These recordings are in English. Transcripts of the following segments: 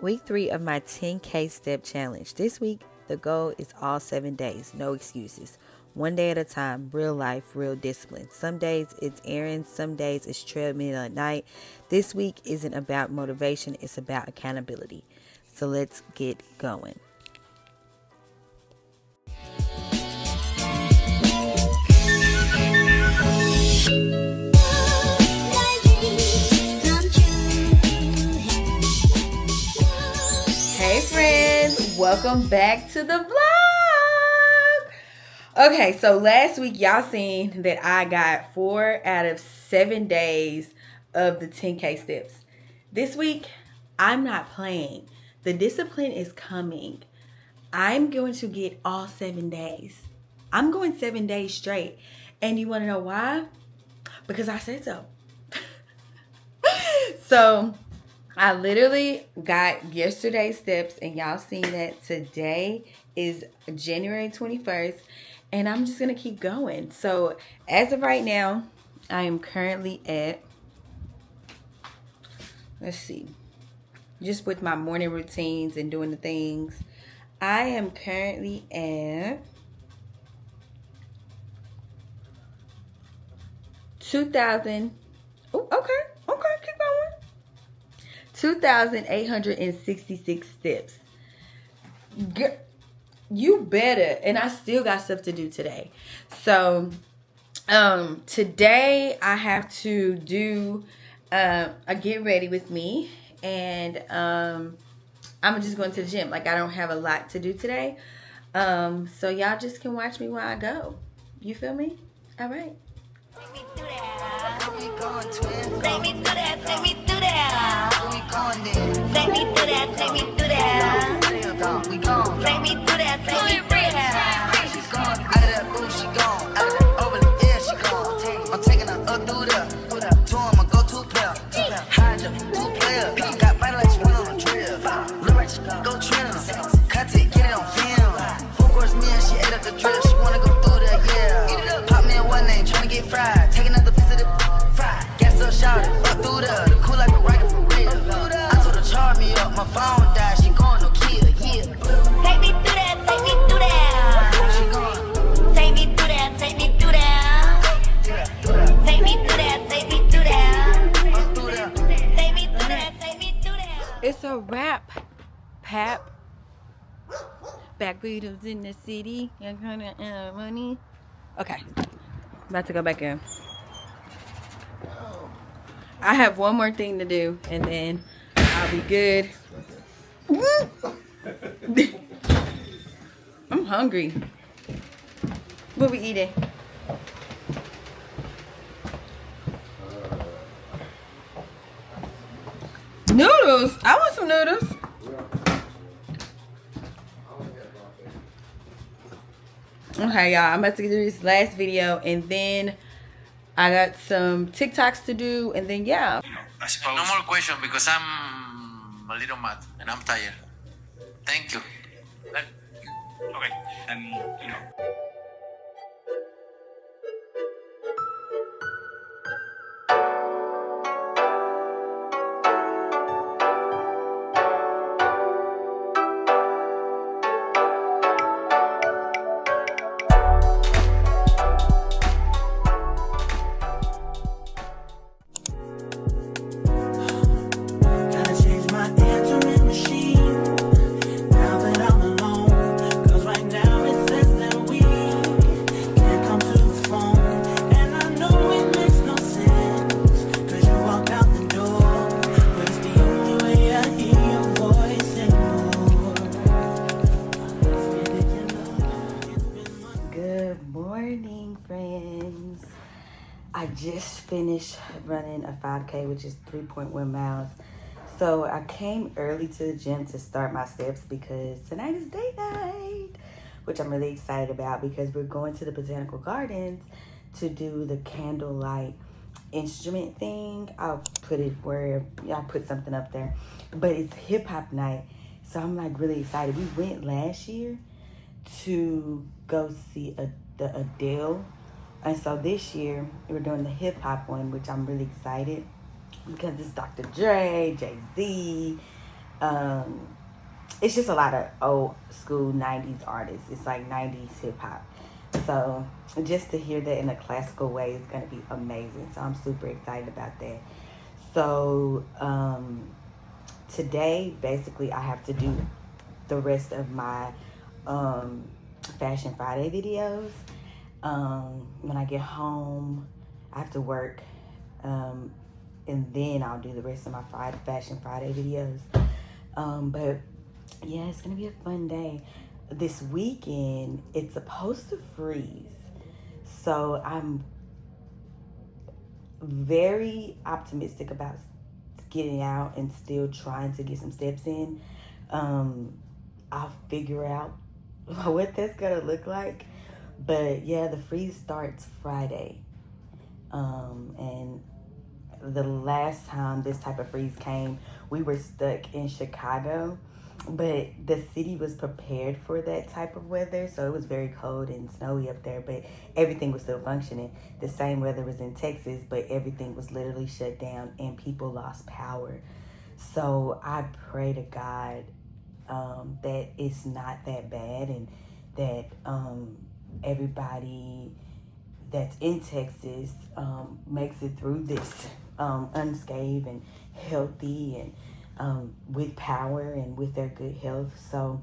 Week 3 of my 10K step challenge. This week, the goal is all 7 days, no excuses. One day at a time, real life, real discipline. Some days it's errands, some days it's treadmill at night. This week isn't about motivation, it's about accountability. So let's get going. Hey friends, welcome back to the vlog. Okay, so last week y'all seen that I got 4 out of 7 days of the 10K steps. This week, I'm not playing. The discipline is coming. I'm going to get all 7 days. I'm going 7 days straight. And you want to know why? Because I said so. So I literally got yesterday's steps, and y'all seen that today is January 21st, and I'm just going to keep going. So as of right now, I am currently at, let's see, just with my morning routines and doing the things, I am currently at 2,000. Oh, okay, keep going. 2,866 steps. You better. And I still got stuff to do today. So today I have to do a get ready with me, and I'm just going to the gym. Like, I don't have a lot to do today. So y'all just can watch me while I go. You feel me? All right. Take me through that. Take me through that. Take me through that. Take me through that. Take me through that. We gone. Take me through that. Take me through that. She gone. Out of that booth, she gone. Out of that over the air, she gone. I'm taking her up through the tour, my go-to player. Hydra, 2 players. Got body like she went on a trip. Look right, she go trim. Cut it, get it on film. 4 course meal, she ate up the drip. She wanna go through the yeah. Pop me in one name, tryna get fried. Take another piece of the fried. Gas up, shout it, up through the cool like a writer for real. I told her charge me up, my phone died. She going no kill, yeah. Take me through that, take me through that. She going. Take me through that, take me through that. Take me through that, take me through that. Take me through that, take me through that. It's a wrap, pap. Back beaters in the city. Money. Okay. About to go back in. I have one more thing to do, and then I'll be good. I'm hungry. What we eating? Noodles. I want some noodles. Okay, y'all. I'm about to do this last video, and then I got some TikToks to do, and then yeah. I suppose. No more question because I'm a little mad and I'm tired. Thank you. Okay. You know. I just finished running a 5K, which is 3.1 miles. So I came early to the gym to start my steps because tonight is date night, which I'm really excited about because we're going to the Botanical Gardens to do the candlelight instrument thing. I'll put it where I put something up there, but it's hip hop night. So I'm like really excited. We went last year to go see the Adele. And so this year, we're doing the hip-hop one, which I'm really excited because it's Dr. Dre, Jay-Z, It's just a lot of old school 90s artists. It's like 90s hip hop. So just to hear that in a classical way is going to be amazing. So I'm super excited about that. So today, basically, I have to do the rest of my Fashion Friday videos. When I get home, I have to work. And then I'll do the rest of my Fashion Friday videos. But yeah, it's going to be a fun day. This weekend, it's supposed to freeze. So I'm very optimistic about getting out and still trying to get some steps in. I'll figure out what that's going to look like. But yeah, the freeze starts Friday. And the last time this type of freeze came, we were stuck in Chicago, but the city was prepared for that type of weather, so it was very cold and snowy up there, but everything was still functioning. The same weather was in Texas, but everything was literally shut down and people lost power. So I pray to God that it's not that bad, and that everybody that's in Texas makes it through this unscathed and healthy, and with power and with their good health. So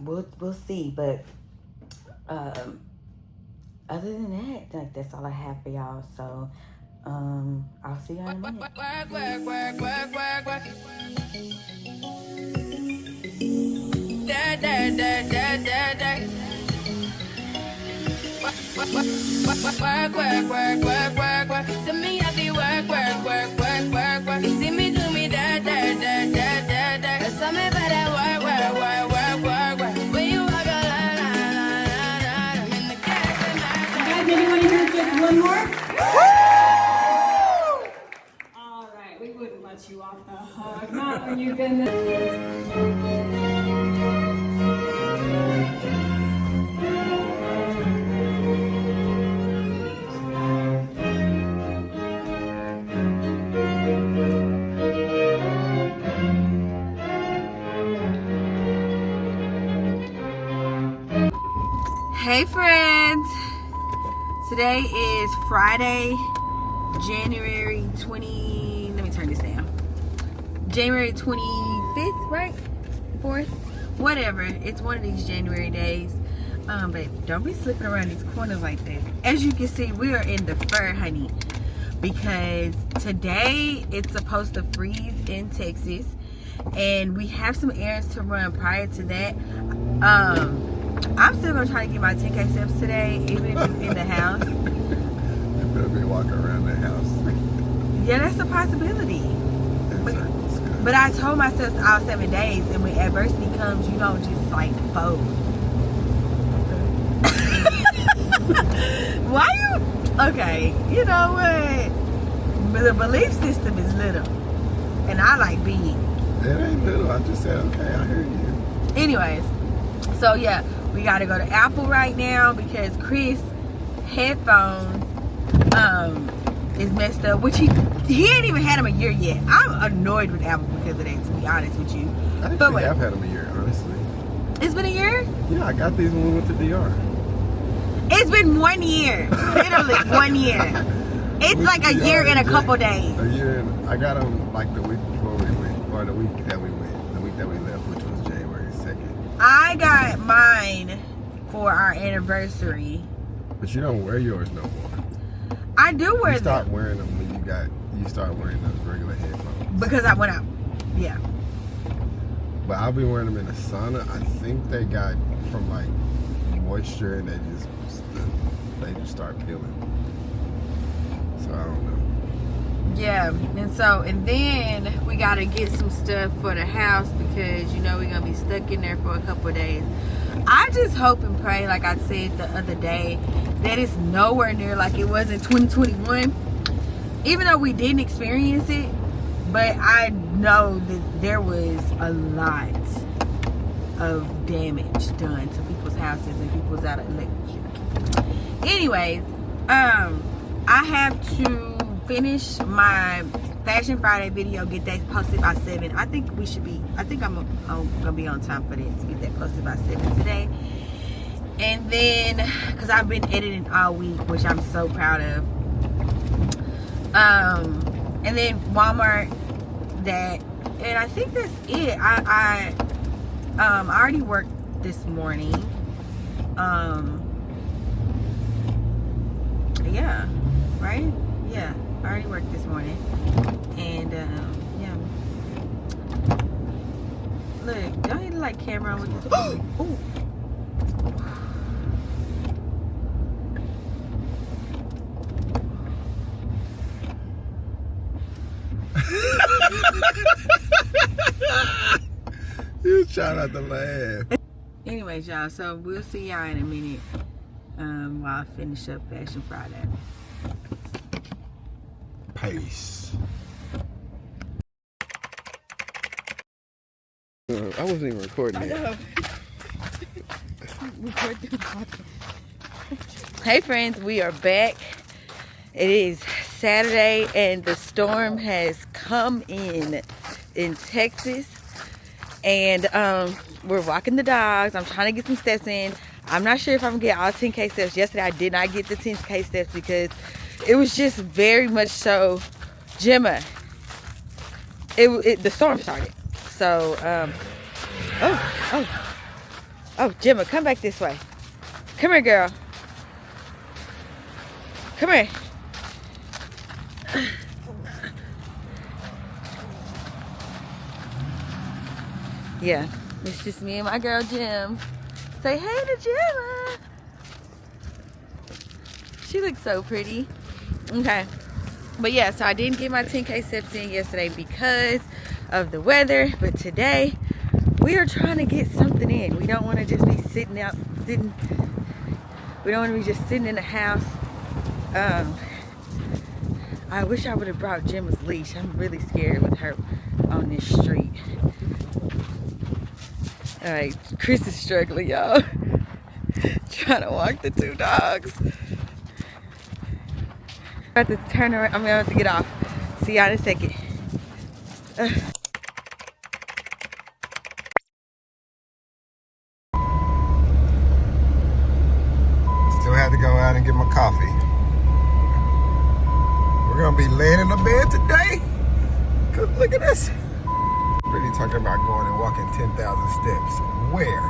we'll see. But other than that, like, that's all I have for y'all. So I'll see y'all in a minute. Work. To me, I be work. You see me do me that. There's something about that work. When you walk a line, in the cafe, guys, anyone here just one more? All right, we wouldn't let you off the hook. Not when you've been Hey friends, today is Friday, January 20, let me turn this down, January 25th, right? 4th, whatever, it's one of these January days. But don't be slipping around these corners like that. As you can see, we are in the fur, honey, because today it's supposed to freeze in Texas, and we have some errands to run prior to that. I'm still gonna try to get my 10K steps today, even if it's in the house. You better be walking around the house. Yeah, that's a possibility. But I told myself all 7 days, and when adversity comes, you don't just like fold. Why you? Okay, you know what? The belief system is little, and I like big. It ain't little. I just said okay. I hear you. Anyways, so yeah, we gotta go to Apple right now because Chris' headphones is messed up, which he ain't even had them a year yet. I'm annoyed with Apple because of that, to be honest with you. I But actually have had them a year, honestly. It's been a year? Yeah, I got these when we went to DR. It's been 1 year. Literally 1 year. It's like a year and a couple days. A year, and I got them like the week before we went, or the week that we went, the week that we left, which was January 2nd. I got mine for our anniversary. But you don't wear yours no more. I do wear You start them wearing them when you start wearing those regular headphones. because I went out. Yeah. But I'll be wearing them in the sauna. I think they got from like moisture, and they just start peeling. So I don't know. Yeah, and then we gotta get some stuff for the house because we're gonna be stuck in there for a couple of days. I just hope and pray, like I said the other day, that it's nowhere near like it was in 2021. Even though we didn't experience it, but I know that there was a lot of damage done to people's houses and people was out of electric. Anyways, I have to finish my Fashion Friday video, get that posted by 7. I think I'm gonna be on time for that to get that posted by 7 today. And then, because I've been editing all week, which I'm so proud of. And then Walmart, and I think that's it. I already worked this morning. Yeah, right? Yeah, I already worked this morning. And yeah. Look, don't need to like camera with ooh. You try not to laugh. Anyways, y'all, so we'll see y'all in a minute while I finish up Fashion Friday. Peace. I wasn't even recording it. Hey friends, we are back. It is Saturday and the storm has come in Texas. And we're walking the dogs. I'm trying to get some steps in. I'm not sure if I'm gonna get all 10K steps. Yesterday I did not get the 10K steps because it was just very much so Gemma. The storm started. So oh Gemma, come back this way. Come here, girl. Come here. Yeah, it's just me and my girl Jim. Say hey to Gemma. She looks so pretty. Okay, but yeah, so I didn't get my 10K steps in yesterday because of the weather. But today we are trying to get something in. We don't want to just be sitting. We don't want to be just sitting in the house. I wish I would have brought Gemma's leash. I'm really scared with her on this street. All right, Chris is struggling, y'all. Trying to walk the two dogs. I'm about to turn around. I'm about to get off. See y'all in a second. Still had to go out and get my coffee. We're gonna be laying in the bed today. Cause look at this. Really talking about going and walking 10,000 steps. Where?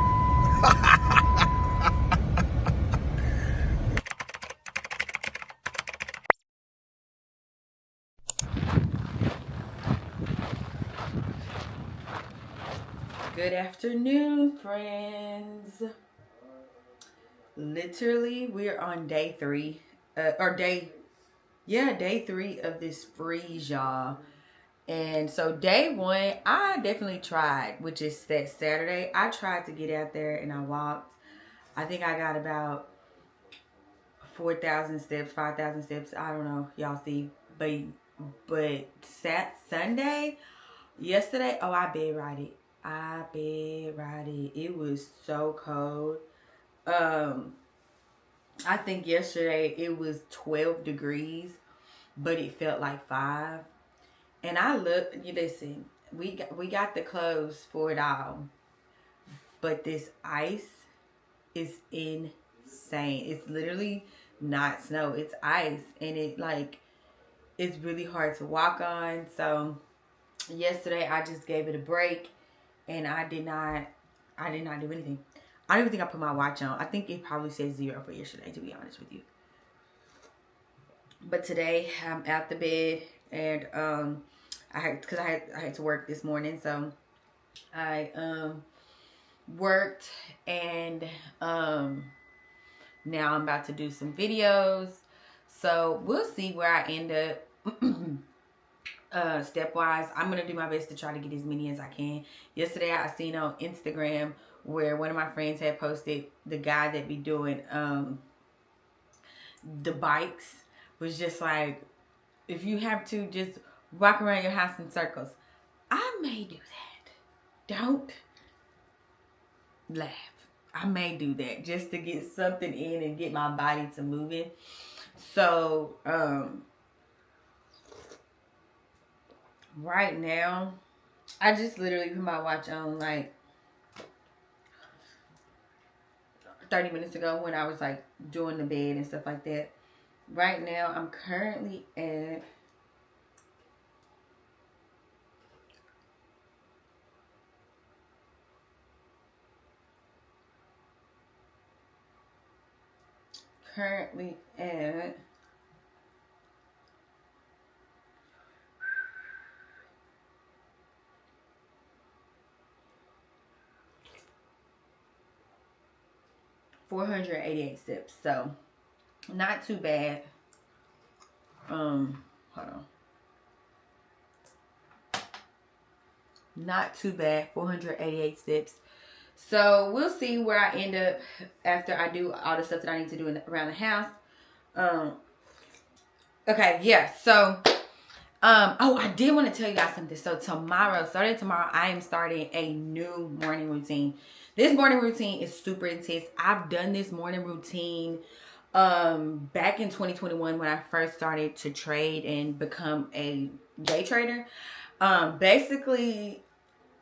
Good afternoon, friends. Literally, we're on day 3. Day 3 of this freeze, y'all. And so day 1, I definitely tried, which is that Saturday. I tried to get out there and I walked. I think I got about 4,000 steps, 5,000 steps. I don't know. Y'all see. But Sunday, yesterday, oh, I bed ride it. It was so cold. I think yesterday it was 12 degrees, but it felt like 5. And I looked, you listen, we got the clothes for it all. But this ice is insane. It's literally not snow, it's ice. And it's really hard to walk on. So yesterday I just gave it a break and I did not do anything. I don't even think I put my watch on. I think it probably says 0 for yesterday, to be honest with you. But today I'm out the bed and I had to work this morning, so I worked and now I'm about to do some videos. So we'll see where I end up step-wise. I'm gonna do my best to try to get as many as I can. Yesterday I seen on Instagram where one of my friends had posted the guy that be doing the bikes was just like, if you have to just walk around your house in circles. I may do that. Don't laugh. I may do that just to get something in and get my body to moving. So right now, I just literally put my watch on like 30 minutes ago when I was like doing the bed and stuff like that. Right now, I'm currently at 488 steps, so not too bad. Hold on. Not too bad. 488 steps. So we'll see where I end up after I do all the stuff that I need to do around the house. Okay, yeah. So, oh, I did want to tell you guys something. So starting tomorrow, I am starting a new morning routine. This morning routine is super intense. I've done this morning routine back in 2021 when I first started to trade and become a day trader. Basically,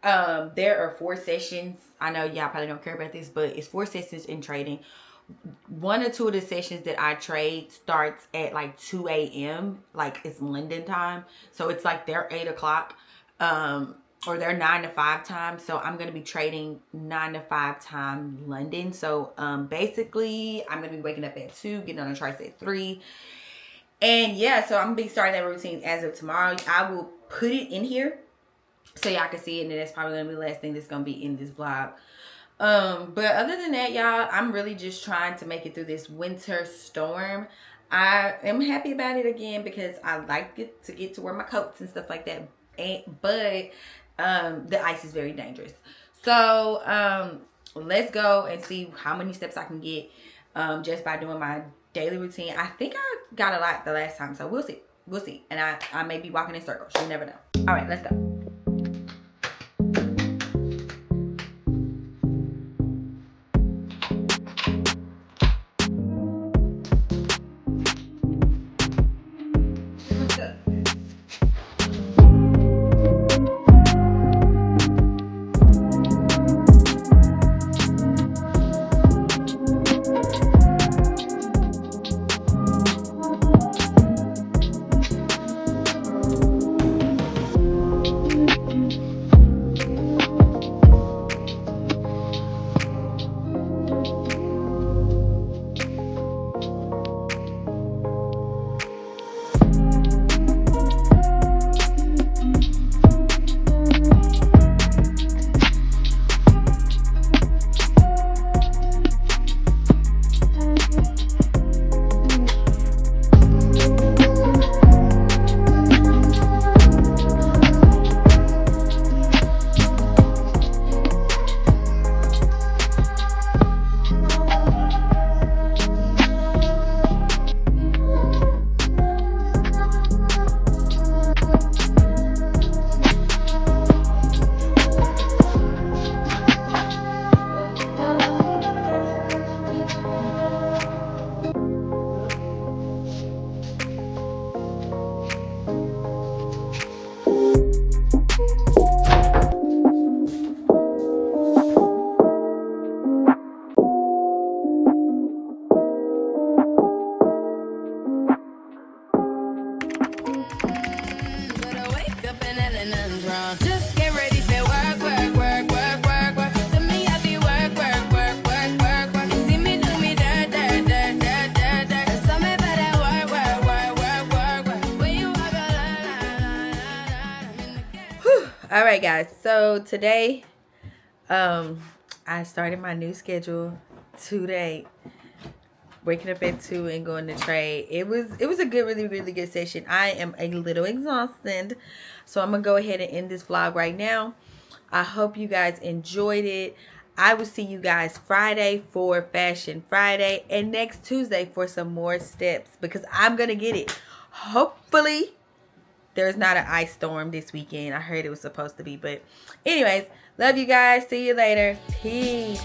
there are 4 sessions. I know y'all probably don't care about this, but it's 4 sessions in trading. 1 or 2 of the sessions that I trade starts at like 2 a.m. like it's London time, so it's like they're 8 o'clock or they're 9 to 5 time. So I'm going to be trading 9 to 5 time London. So basically I'm going to be waking up at 2, getting on the charts at 3. And yeah, so I'm going to be starting that routine as of tomorrow. I will put it in here so y'all can see it, and that's probably going to be the last thing that's going to be in this vlog. But other than that, y'all, I'm really just trying to make it through this winter storm. I am happy about it again because I like it to get to wear my coats and stuff like that. But the ice is very dangerous. So let's go and see how many steps I can get just by doing my daily routine. I think I got a lot the last time, so we'll see. We'll see. And I may be walking in circles. You never know. All right, let's go. All right, guys. So today, I started my new schedule today. Waking up at 2 and going to trade. It was a good, really good session. I am a little exhausted, so I'm gonna go ahead and end this vlog right now. I hope you guys enjoyed it. I will see you guys Friday for Fashion Friday and next Tuesday for some more steps because I'm gonna get it. Hopefully there's not an ice storm this weekend. I heard it was supposed to be, but anyways, love you guys. See you later. Peace.